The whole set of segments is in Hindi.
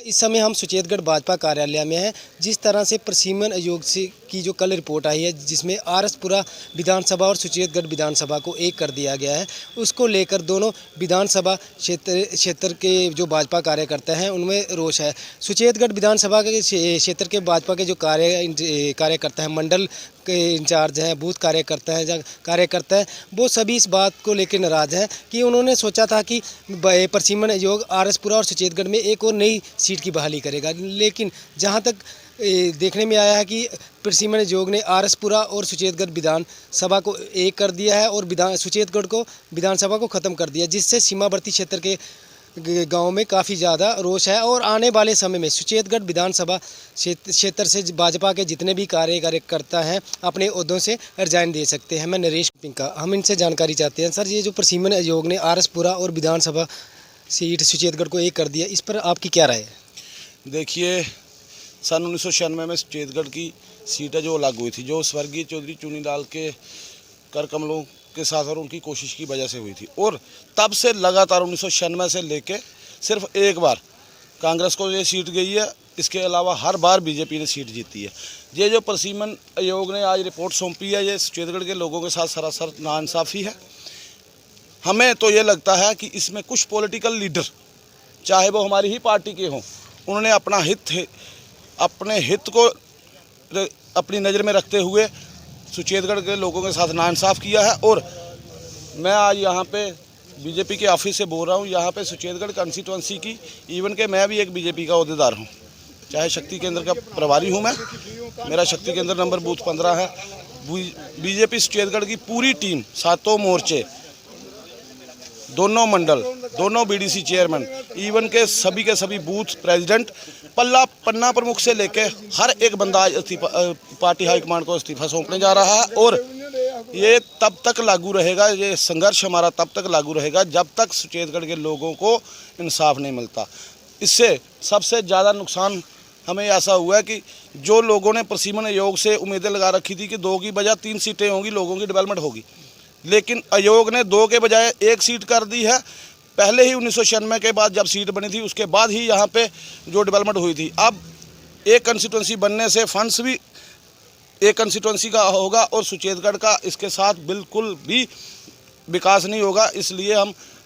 इस समय हम सुचेतगढ़ भाजपा कार्यालय में हैं। जिस तरह से प्रसीमन आयोग से की जो कल रिपोर्ट आई है, जिसमें आरएसपुरा विधानसभा और सुचेतगढ़ विधानसभा को एक कर दिया गया है, उसको लेकर दोनों विधानसभा क्षेत्र के जो भाजपा कार्यकर्ता हैं उनमें रोष है। सुचेतगढ़ विधानसभा के क्षेत्र के भाजपा के जो कार्यकर्ता हैं, मंडल के इंचार्ज हैं, बूथ कार्यकर्ता हैं, वो सभी इस बात को लेकर नाराज़ हैं कि उन्होंने सोचा था कि प्रसीमन आयोग आरएसपुरा और सुचेतगढ़ में एक और नई सीट की बहाली करेगा, लेकिन जहां तक देखने में आया है कि प्रसीमन आयोग ने आरएसपुरा और सुचेतगढ़ विधानसभा को एक कर दिया है और सुचेतगढ़ को विधानसभा को ख़त्म कर दिया, जिससे सीमावर्ती क्षेत्र के गांव में काफ़ी ज़्यादा रोष है। और आने वाले समय में सुचेतगढ़ विधानसभा क्षेत्र से भाजपा के जितने भी कार्यकर्ता हैं अपने ओहदों से रिजाइन दे सकते हैं। मैं नरेश पिंका, हम इनसे जानकारी चाहते हैं। सर, ये जो प्रसीमन आयोग ने आरएसपुरा और विधानसभा सीट सुचेतगढ़ को एक कर दिया, इस पर आपकी क्या राय है? देखिए, सन 1996 में सुचेतगढ़ की सीटें जो लागू हुई थी, जो स्वर्गीय चौधरी चुनीलाल के कर कमलों के साथ और उनकी कोशिश की वजह से हुई थी, और तब से लगातार 1996 से लेके सिर्फ एक बार कांग्रेस को ये सीट गई है। इसके अलावा हर बार बीजेपी ने सीट जीती है। ये जो प्रसीमन आयोग ने आज रिपोर्ट सौंपी है, ये सुचेतगढ़ के लोगों के साथ सरासर नाइंसाफ़ी है। हमें तो ये लगता है कि इसमें कुछ पॉलिटिकल लीडर, चाहे वो हमारी ही पार्टी के हों, उन्होंने अपने हित को अपनी नज़र में रखते हुए सुचेतगढ़ के लोगों के साथ नाइंसाफ़ किया है। और मैं आज यहाँ पे बीजेपी के ऑफिस से बोल रहा हूँ, यहाँ पे सुचेतगढ़ कंस्टिट्यूंसी की, इवन के मैं भी एक बीजेपी का अहदेदार हूँ, चाहे शक्ति केंद्र का प्रभारी हूँ मैं, मेरा शक्ति केंद्र नंबर बूथ 15 है। बीजेपी सुचेतगढ़ की पूरी टीम, सातों मोर्चे, दोनों मंडल, दोनों बीडीसी चेयरमैन, इवन के सभी बूथ प्रेसिडेंट, पन्ना प्रमुख से लेके हर एक बंदा आज पार्टी हाईकमांड को इस्तीफा सौंपने जा रहा है। और ये तब तक लागू रहेगा, ये संघर्ष हमारा तब तक लागू रहेगा जब तक सुचेतगढ़ के लोगों को इंसाफ नहीं मिलता। इससे सबसे ज़्यादा नुकसान हमें ऐसा हुआ है कि जो लोगों ने प्रसीमन आयोग से उम्मीदें लगा रखी थी कि 2 की बजाय 3 सीटें होंगी, लोगों की डेवलपमेंट होगी, लेकिन आयोग ने 2 के बजाय 1 सीट कर दी है। पहले ही 1996 के बाद जब सीट बनी थी, उसके बाद ही यहाँ पे जो डेवलपमेंट हुई थी। अब एक कंस्टिट्यूंसी बनने से फंड्स भी एक कंस्टिट्यूंसी का होगा और सुचेतगढ़ का इसके साथ बिल्कुल भी विकास नहीं होगा। इसलिए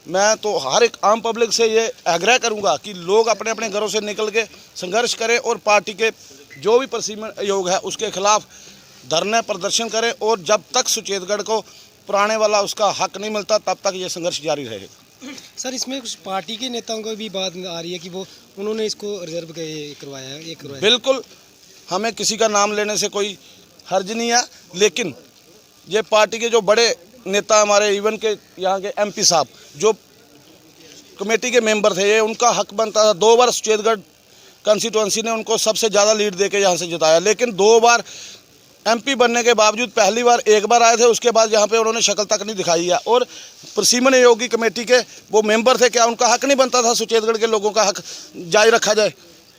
मैं तो हर एक आम पब्लिक से ये आग्रह करूँगा कि लोग अपने अपने घरों से निकल के संघर्ष करें और पार्टी के जो भी प्रसीमन आयोग है उसके खिलाफ धरने प्रदर्शन करें, और जब तक सुचेतगढ़ को पुराने वाला उसका हक नहीं मिलता तब तक ये संघर्ष जारी रहेगा। सर, इसमें कुछ पार्टी के नेताओं को भी बात आ रही है कि उन्होंने इसको रिजर्व करवाया है। बिल्कुल, हमें किसी का नाम लेने से कोई हर्ज नहीं है, लेकिन ये पार्टी के जो बड़े नेता हमारे, इवन के यहाँ के एमपी साहब जो कमेटी के मेंबर थे, ये उनका हक बनता था। 2 बार सुचेतगढ़ कंस्टिट्यूंसी ने उनको सबसे ज़्यादा लीड देके यहाँ से जिताया, लेकिन 2 बार एमपी बनने के बावजूद पहली बार 1 बार आए थे, उसके बाद यहाँ पे उन्होंने शक्ल तक नहीं दिखाई है। और प्रसीमन आयोग की कमेटी के वो मेंबर थे, क्या उनका हक नहीं बनता था सुचेतगढ़ के लोगों का हक जारी रखा जाए?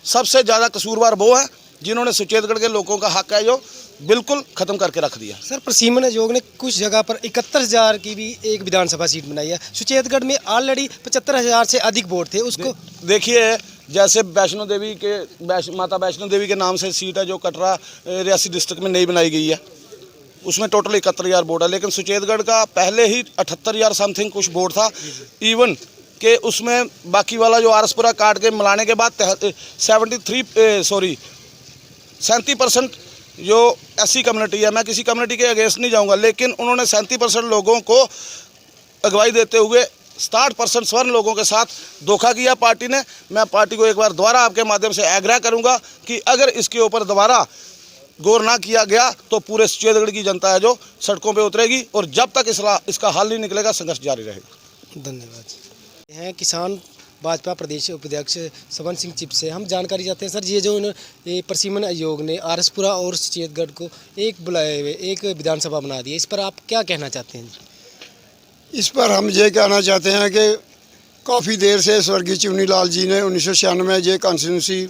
सबसे ज़्यादा कसूरवार वो है जिन्होंने सुचेतगढ़ के लोगों का हक है जो बिल्कुल ख़त्म करके रख दिया। सर, प्रसीमन आयोग ने कुछ जगह पर 71,000 की भी एक विधानसभा सीट बनाई है। सुचेतगढ़ में ऑलरेडी 75,000 से अधिक वोट थे। उसको देखिए, जैसे माता वैष्णो देवी के नाम से सीट है जो कटरा रियासी डिस्ट्रिक्ट में नई बनाई गई है, उसमें टोटल 71,000 वोट है, लेकिन सुचेतगढ़ का पहले ही 78,000 समथिंग कुछ वोट था। इवन के उसमें बाकी वाला जो आरएसपुरा काट के मिलाने के बाद 37% जो ऐसी कम्युनिटी है, मैं किसी कम्युनिटी के अगेंस्ट नहीं जाऊंगा, लेकिन उन्होंने 37% लोगों को अगवाई देते हुए 60% स्वर्ण लोगों के साथ धोखा किया पार्टी ने। मैं पार्टी को एक बार दोबारा आपके माध्यम से आग्रह करूंगा कि अगर इसके ऊपर दोबारा गौर ना किया गया तो पूरे सुचेतगढ़ की जनता है जो सड़कों पे उतरेगी, और जब तक इसका हल नहीं निकलेगा संघर्ष जारी रहेगा। धन्यवाद। हैं किसान भाजपा प्रदेश उपाध्यक्ष सवन सिंह चिप से हम जानकारी चाहते हैं। सर, ये जो ये प्रसीमन आयोग ने आरएसपुरा और सुचेतगढ़ को एक बुलाए हुए एक विधानसभा बना दी है, इस पर आप क्या कहना चाहते हैं? इस पर हम ये कहना चाहते हैं कि काफ़ी देर से स्वर्गीय चुनीलाल जी ने 1996 ये कॉन्स्टिट्यूंसी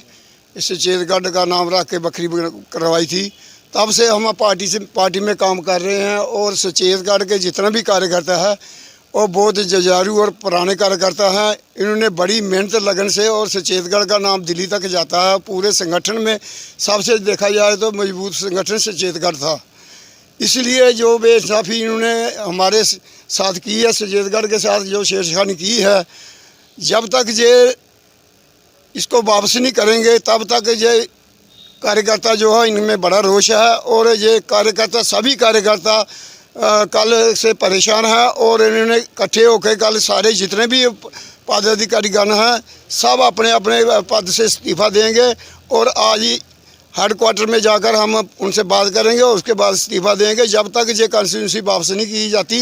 सुचेतगढ़ का नाम रख के बखरी करवाई थी, तब से हम पार्टी में काम कर रहे हैं। और सुचेतगढ़ के जितना भी कार्यकर्ता है और बहुत जुझारू और पुराने कार्यकर्ता हैं। इन्होंने बड़ी मेहनत लगन से, और सचेतगढ़ का नाम दिल्ली तक जाता है। पूरे संगठन में सबसे देखा जाए तो मजबूत संगठन सचेतगढ़ था। इसलिए जो बेइंसाफ़ी इन्होंने हमारे साथ की है, सचेतगढ़ के साथ जो छेड़छाड़ की है, जब तक ये इसको वापस नहीं करेंगे तब तक ये कार्यकर्ता जो है इनमें बड़ा रोष है। और ये कार्यकर्ता, सभी कार्यकर्ता कल से परेशान है, और इन्होंने इकट्ठे होकर कल सारे जितने भी पदाधिकारीगण हैं सब अपने अपने पद से इस्तीफ़ा देंगे। और आज ही हेडक्वार्टर में जाकर हम उनसे बात करेंगे और उसके बाद इस्तीफ़ा देंगे। जब तक ये कॉन्स्टिट्यूंसी वापस नहीं की जाती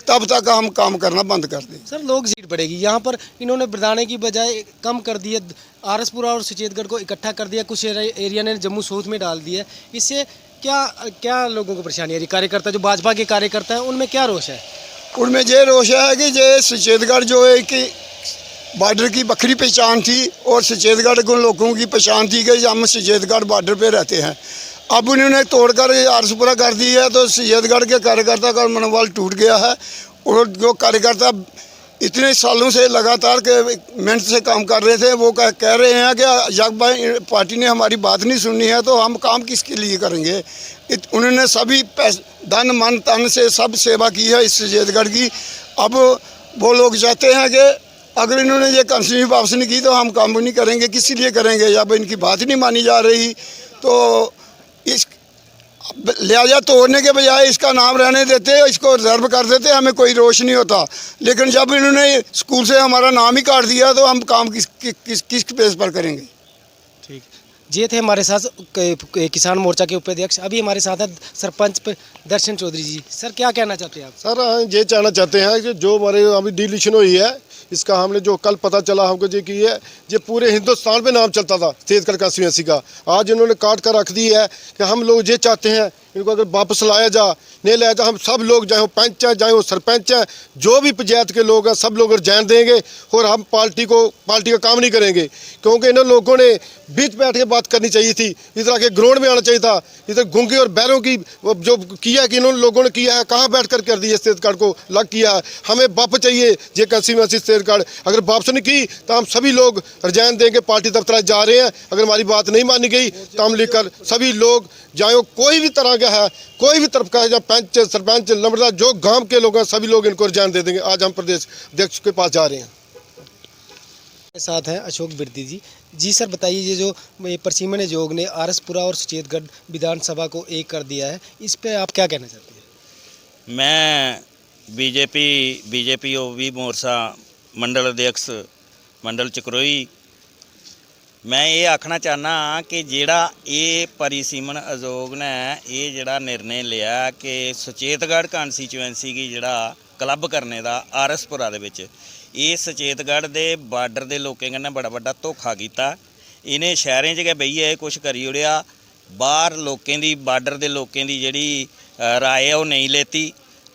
तब तक हम काम करना बंद कर देंगे। सर, लोग सीट बढ़ेगी, यहाँ पर इन्होंने बढ़ाने की बजाय कम कर दिया। आरएसपुरा और सुचेतगढ़ को इकट्ठा कर दिया, कुछ एरिया ने जम्मू साउथ में डाल दिया। इससे क्या क्या लोगों को परेशानी आ रही? कार्यकर्ता जो भाजपा के कार्यकर्ता हैं उनमें क्या रोष है? उनमें ये रोष है कि ये सचेतगढ़ जो है कि बॉर्डर की बखरी पहचान थी, और सचेतगढ़ को लोगों की पहचान थी कि हम सचेतगढ़ बॉर्डर पे रहते हैं। अब उन्होंने तोड़कर आरएसपुरा कर दी है, तो सचेतगढ़ के कार्यकर्ता का मनोबल टूट गया है। और जो कार्यकर्ता इतने सालों से लगातार के मेहनत से काम कर रहे थे, वो कह रहे हैं कि जब भाई पार्टी ने हमारी बात नहीं सुननी है तो हम काम किसके लिए करेंगे। उन्होंने सभी धन मन तन से सब सेवा की है इस सचेतगढ़ की। अब वो लोग चाहते हैं कि अगर इन्होंने ये कॉन्स्टिट्यूंसी वापस नहीं की तो हम काम नहीं करेंगे। किस लिए करेंगे? जब इनकी बात नहीं मानी जा रही तो इस लिहाजा तोड़ने के बजाय इसका नाम रहने देते, इसको रिजर्व कर देते, हमें कोई रोष नहीं होता। लेकिन जब इन्होंने स्कूल से हमारा नाम ही काट दिया तो हम काम किस बेस पर करेंगे। ठीक, ये थे हमारे साथ किसान मोर्चा के उपाध्यक्ष। अभी हमारे साथ है सरपंच दर्शन चौधरी जी। सर, क्या कहना चाहते हैं आप? सर, ये कहना चाहते हैं कि जो हमारे अभी डिलीशन हुई है, इसका हमने जो कल पता चला हमको ये की है, ये पूरे हिंदुस्तान पे नाम चलता था सचेतगढ़ कॉन्स्टिट्यूंसी का। आज इन्होंने काट कर रख दी है कि हम लोग ये चाहते हैं इनको अगर वापस लाया जा, नहीं लाया जा, हम सब लोग चाहे वो पंच हैं, चाहे वो सरपंच हैं, जो भी पंचायत के लोग हैं, सब लोग रिजाइन देंगे और हम पार्टी का काम नहीं करेंगे। क्योंकि इन लोगों ने बीच बैठ के बात करनी चाहिए थी, इस तरह के ग्राउंड में आना चाहिए था। इधर गूंगे और बैरों की जो किया कि इन्होंने लोगों ने किया है, कहाँ बैठ कर दिया सचेतगढ़ को लग किया है। हमें वापस चाहिए ये कॉन्स्टिट्यूंसी सचेतगढ़। अगर वापस नहीं की तो हम सभी लोग रिजाइन देंगे, पार्टी दफ्तर जा रहे हैं। अगर हमारी बात नहीं मानी गई तो हम लेकर सभी लोग, चाहे वो कोई भी तरह का है, कोई भी तरफ का है, जब पंच सरपंच लंबरदार जो गांव के लोग हैं, सभी लोग इनको रिजाइन दे देंगे। आज हम प्रदेश अध्यक्ष के पास जा रहे हैं। साथ हैं अशोक बिरदी जी। जी सर, बताइए, ये जो परसीमन आयोग ने आरएसपुरा और सुचेतगढ़ विधानसभा को एक कर दिया है, इस पे आप क्या कहना चाहते हैं? मैं बीजेपी ओबी मोर्चा मंडल अध्यक्ष मंडल चकरोई, मैं ये आखना चाहना कि जेड़ा ये परिसीमन आयोग ने ये जेड़ा निर्णय लिया कि सुचेतगढ़ कॉन्स्टिट्यूएंसी की जेड़ा क्लब करने का आरएसपुरा दे विच, ये सचेतगढ़ दे बार्डर दे लोकें कन्नै बड़ा बड़ा धोखा कीता। इन्हें शहरें च गै बेहियै कुछ करी ओड़िया, बाहर लोकें दी बार्डर दे लोकें दी जेड़ी राय है वो नहीं लेती।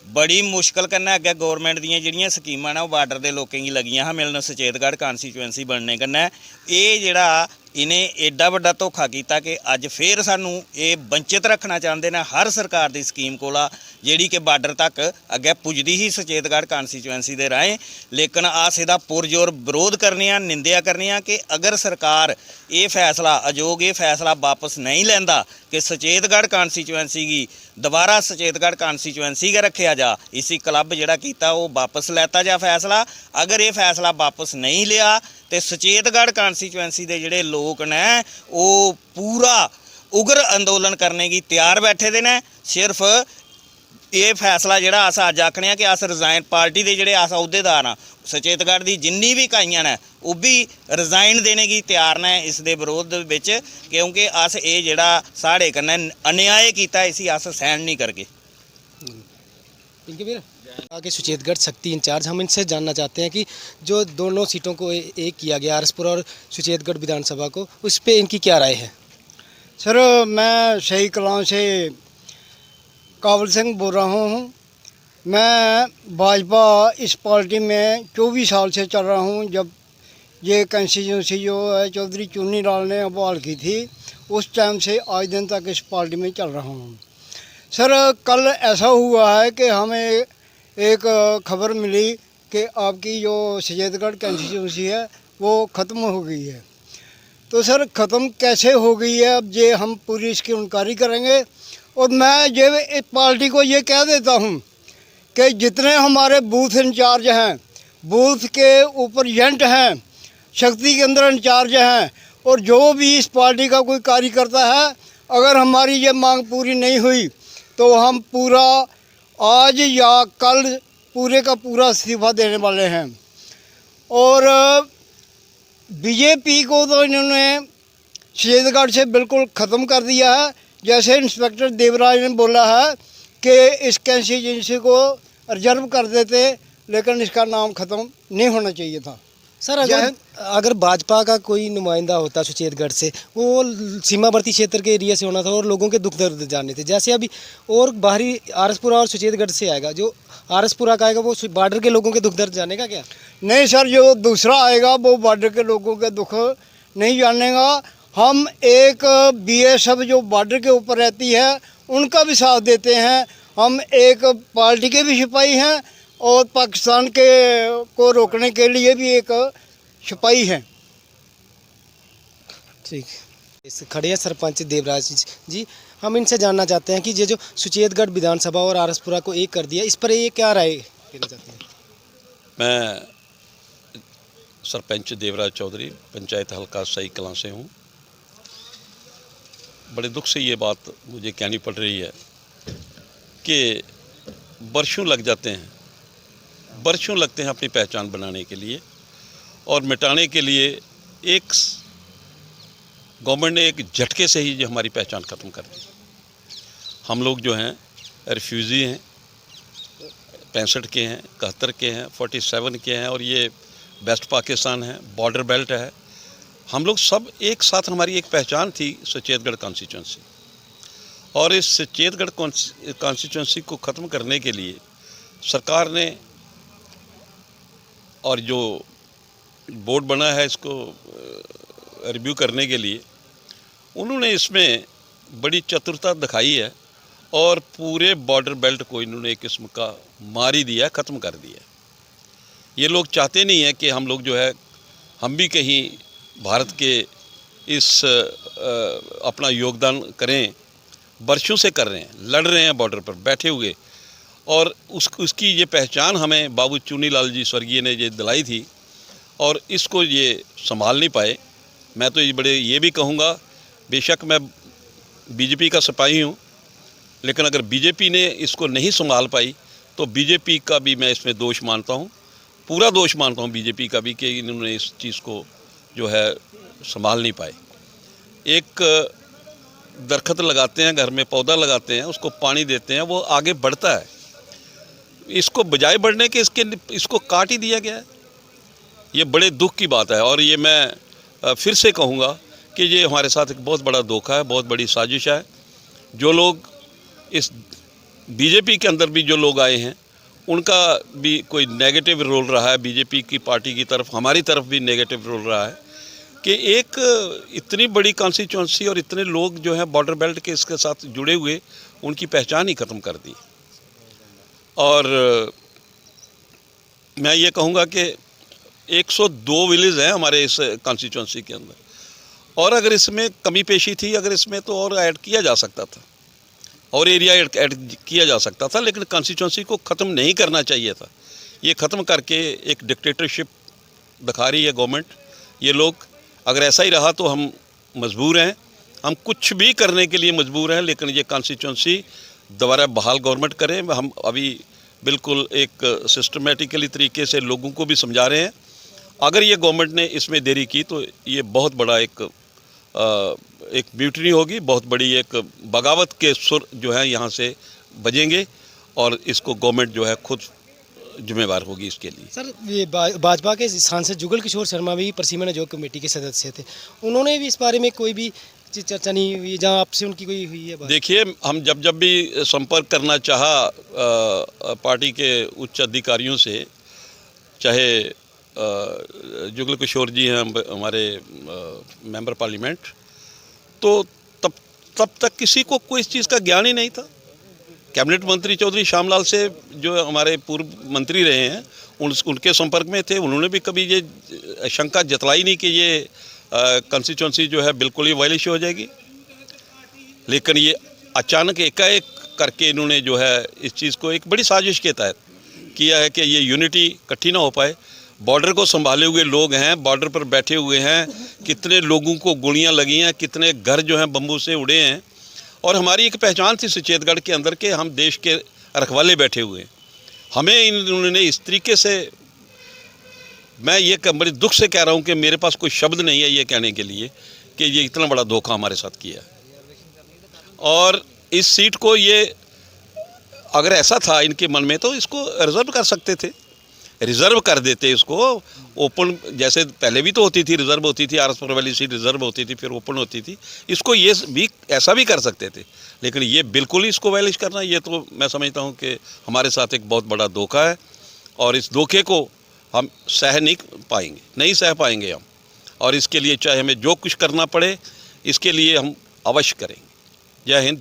बड़ी मुश्किल कन्नै अग्गे गौरमेंट दियां जेहड़ियां स्कीमां ने वो बार्डर दे लोकें गी लगियां हा मिलन सचेतगढ़ कॉन्स्टिट्यूएंसी बनने कन्नै। ये जेड़ा इन्हें एड्डा वड्डा धोखा किया कि अज फिर सानू ये वंचित रखना चाहते हैं हर सरकार की स्कीम कोला, जिहड़ी कि बार्डर तक अगे पुजदी ही सचेतगढ़ कॉन्स्टिट्यूएंसी दे राहें। लेकिन अस इहदा पुरजोर विरोध करने आ, निंदिया करने आ कि अगर सरकार ये फैसला आयोग ये फैसला वापस नहीं लैंदा कि सचेतगढ़ कॉन्स्टिट्यूएंसी की दोबारा सचेतगढ़ कॉन्स्टिट्यूएंसी के रखा जा, इसी क्लब जिहड़ा कीता वो वापस लैता जा फैसला। अगर ये फैसला वापस नहीं लिया तो सचेतगढ़ कॉन्स्टिट्यूएंसी के जिहड़े लोग ने वो पूरा उग्र अंदोलन करने की तैयार बैठे दे ने। सिर्फ ये फैसला जिहड़ा अस अज आखने कि अस रिजाइन पार्टी के जिहड़े अस अहुदेदार हाँ, सचेतगढ़ की जिन्नी भी इकाइयां ने वो भी रिजाइन देने की तैयार ने इस दे विरोध विच, क्योंकि अस ये जिहड़ा साढ़े कन्नै अन्याय कीता इसी अस सहन नहीं करगे। आगे सुचेतगढ़ शक्ति इंचार्ज, हम इनसे जानना चाहते हैं कि जो दोनों सीटों को एक किया गया आरएसपुरा और सुचेतगढ़ विधानसभा को, उस पर इनकी क्या राय है? सर, मैं सही कलां से काबल सिंह बोल रहा हूँ। मैं भाजपा इस पार्टी में 24 साल से चल रहा हूँ। जब ये कंस्टिट्यूंसी जो है चौधरी चुन्नी लाल ने बहाल की थी, उस टाइम से आज दिन तक इस पार्टी में चल रहा हूँ। सर, कल ऐसा हुआ है कि हमें एक खबर मिली कि आपकी जो सैयदगढ़ कंस्टिट्यूंसी है वो ख़त्म हो गई है। तो सर ख़त्म कैसे हो गई है, अब ये हम पूरी इसकी इंक्वायरी करेंगे। और मैं ये इस पार्टी को ये कह देता हूँ कि जितने हमारे बूथ इंचार्ज हैं, बूथ के ऊपर एजेंट हैं, शक्ति के अंदर इंचार्ज हैं, और जो भी इस पार्टी का कोई कार्य करता है, अगर हमारी ये मांग पूरी नहीं हुई तो हम पूरा आज या कल पूरे का पूरा इस्तीफा देने वाले हैं। और बीजेपी को तो इन्होंने सैयदगढ़ से बिल्कुल ख़त्म कर दिया है। जैसे इंस्पेक्टर देवराज ने बोला है कि इस कंस्टिट्यूंसी को रिजर्व कर देते, लेकिन इसका नाम ख़त्म नहीं होना चाहिए था। सर अगर भाजपा का कोई नुमाइंदा होता सुचेतगढ़ से, वो सीमावर्ती क्षेत्र के एरिया से होना था और लोगों के दुख दर्द जानने थे। जैसे अभी और बाहरी आरसपुरा और सुचेतगढ़ से आएगा, जो आरसपुरा का आएगा वो बॉर्डर के लोगों के दुख दर्द जानेगा क्या? नहीं सर, जो दूसरा आएगा वो बॉर्डर के लोगों के दुख नहीं जानेगा। हम एक बीएसएफ जो बॉर्डर के ऊपर रहती है उनका भी साथ देते हैं। हम एक पार्टी के भी सिपाही हैं और पाकिस्तान के को रोकने के लिए भी एक सिपाही हैं। ठीक, इस खड़े हैं सरपंच देवराज जी। हम इनसे जानना चाहते हैं कि ये जो सुचेतगढ़ विधानसभा और आरसपुरा को एक कर दिया, इस पर ये क्या राय देना चाहते हैं? मैं सरपंच देवराज चौधरी पंचायत हल्का सही कलां से हूँ। बड़े दुख से ये बात मुझे कहनी पड़ रही है कि वर्षों लग जाते हैं, वर्षों लगते हैं अपनी पहचान बनाने के लिए और मिटाने के लिए। एक गवर्नमेंट ने एक झटके से ही जो हमारी पहचान ख़त्म कर दी। हम लोग जो हैं रिफ्यूज़ी हैं, 65 के हैं, 71 के हैं, 47 के हैं और ये वेस्ट पाकिस्तान है, बॉर्डर बेल्ट है। हम लोग सब एक साथ, हमारी एक पहचान थी सुचेतगढ़ कॉन्स्टिट्यूंसी, और इस सुचेतगढ़ कॉन्स्टिट्यूंसी को ख़त्म करने के लिए सरकार ने, और जो बोर्ड बना है इसको रिव्यू करने के लिए, उन्होंने इसमें बड़ी चतुरता दिखाई है और पूरे बॉर्डर बेल्ट को इन्होंने एक किस्म का मार ही दिया, ख़त्म कर दिया। ये लोग चाहते नहीं हैं कि हम लोग जो है, हम भी कहीं भारत के इस अपना योगदान करें। वर्षों से कर रहे हैं, लड़ रहे हैं बॉर्डर पर बैठे हुए, और उसकी ये पहचान हमें बाबू चुनीलाल जी स्वर्गीय ने ये दिलाई थी और इसको ये संभाल नहीं पाए। मैं तो ये भी कहूँगा, बेशक मैं बीजेपी का सिपाही हूँ, लेकिन अगर बीजेपी ने इसको नहीं संभाल पाई तो बीजेपी का भी मैं इसमें दोष मानता हूँ, पूरा दोष मानता हूँ बीजेपी का भी, कि इन्होंने इस चीज़ को जो है संभाल नहीं पाए। एक दरख्त लगाते हैं, घर में पौधा लगाते हैं, उसको पानी देते हैं, वो आगे बढ़ता है। इसको बजाय बढ़ने के इसको काट ही दिया गया है। ये बड़े दुख की बात है और ये मैं फिर से कहूँगा कि ये हमारे साथ एक बहुत बड़ा धोखा है, बहुत बड़ी साजिश है। जो लोग इस बीजेपी के अंदर भी जो लोग आए हैं, उनका भी कोई नेगेटिव रोल रहा है बीजेपी की पार्टी की तरफ, हमारी तरफ भी नेगेटिव रोल रहा है कि एक इतनी बड़ी कॉन्स्टिट्यूंसी और इतने लोग जो हैं बॉर्डर बेल्ट के इसके साथ जुड़े हुए, उनकी पहचान ही ख़त्म कर दी। और मैं ये कहूँगा कि 102 विलेज हैं हमारे इस कॉन्स्टिट्यूंसी के अंदर, और अगर इसमें कमी पेशी थी, अगर इसमें तो और ऐड किया जा सकता था और एरिया ऐड किया जा सकता था, लेकिन कॉन्स्टिट्यूंसी को ख़त्म नहीं करना चाहिए था। ये ख़त्म करके एक डिक्टेटरशिप दिखा रही है गवर्नमेंट। ये लोग, अगर ऐसा ही रहा तो हम मजबूर हैं, हम कुछ भी करने के लिए मजबूर हैं, लेकिन ये कॉन्स्टिट्यूंसी दोबारा बहाल गवर्नमेंट करें। हम अभी बिल्कुल एक सिस्टमेटिकली तरीके से लोगों को भी समझा रहे हैं। अगर ये गवर्नमेंट ने इसमें देरी की तो ये बहुत बड़ा एक म्यूटनी होगी, बहुत बड़ी एक बगावत के सुर जो है यहाँ से बजेंगे और इसको गवर्नमेंट जो है खुद जिम्मेवार होगी इसके लिए। सर, ये भाजपा के सांसद जुगल किशोर शर्मा भी परसीमन आयोग कमेटी के सदस्य थे, उन्होंने भी इस बारे में कोई भी चर्चा नहीं हुई जहाँ आपसे उनकी कोई हुई है बात? देखिए, हम जब भी संपर्क करना चाहा पार्टी के उच्च अधिकारियों से, चाहे जुगल किशोर जी हैं हमारे मेंबर पार्लियामेंट, तो तब तक किसी को कोई इस चीज़ का ज्ञान ही नहीं था। कैबिनेट मंत्री चौधरी श्यामलाल से जो हमारे पूर्व मंत्री रहे हैं, उनके संपर्क में थे, उन्होंने भी कभी ये शंका जतलाई नहीं कि ये कंस्टिट्यूंसी जो है बिल्कुल ही वायलिश हो जाएगी। लेकिन ये अचानक एकाएक करके इन्होंने जो है इस चीज़ को एक बड़ी साजिश के तहत किया है कि ये यूनिटी इकट्ठी ना हो पाए। बॉर्डर को संभाले हुए लोग हैं, बॉर्डर पर बैठे हुए हैं, कितने लोगों को गोलियां लगी हैं, कितने घर जो हैं बम्बू से उड़े हैं। और हमारी एक पहचान थी सुचेतगढ़ के अंदर के हम देश के रखवाले बैठे हुए हैं। हमें इन्होंने इस तरीके से, मैं ये बड़े दुख से कह रहा हूँ कि मेरे पास कोई शब्द नहीं है ये कहने के लिए कि ये इतना बड़ा धोखा हमारे साथ किया है। और इस सीट को ये अगर ऐसा था इनके मन में तो इसको रिज़र्व कर सकते थे, रिज़र्व कर देते इसको। ओपन जैसे पहले भी तो होती थी, रिज़र्व होती थी, आरएसपुर वाली सीट रिज़र्व होती थी, फिर ओपन होती थी। इसको ये भी ऐसा भी कर सकते थे, लेकिन ये बिल्कुल ही इसको वायलिश करना, ये तो मैं समझता हूँ कि हमारे साथ एक बहुत बड़ा धोखा है। और इस धोखे को हम नहीं सह पाएंगे हम। और इसके लिए चाहे हमें जो कुछ करना पड़े, इसके लिए हम अवश्य करेंगे। जय हिंद।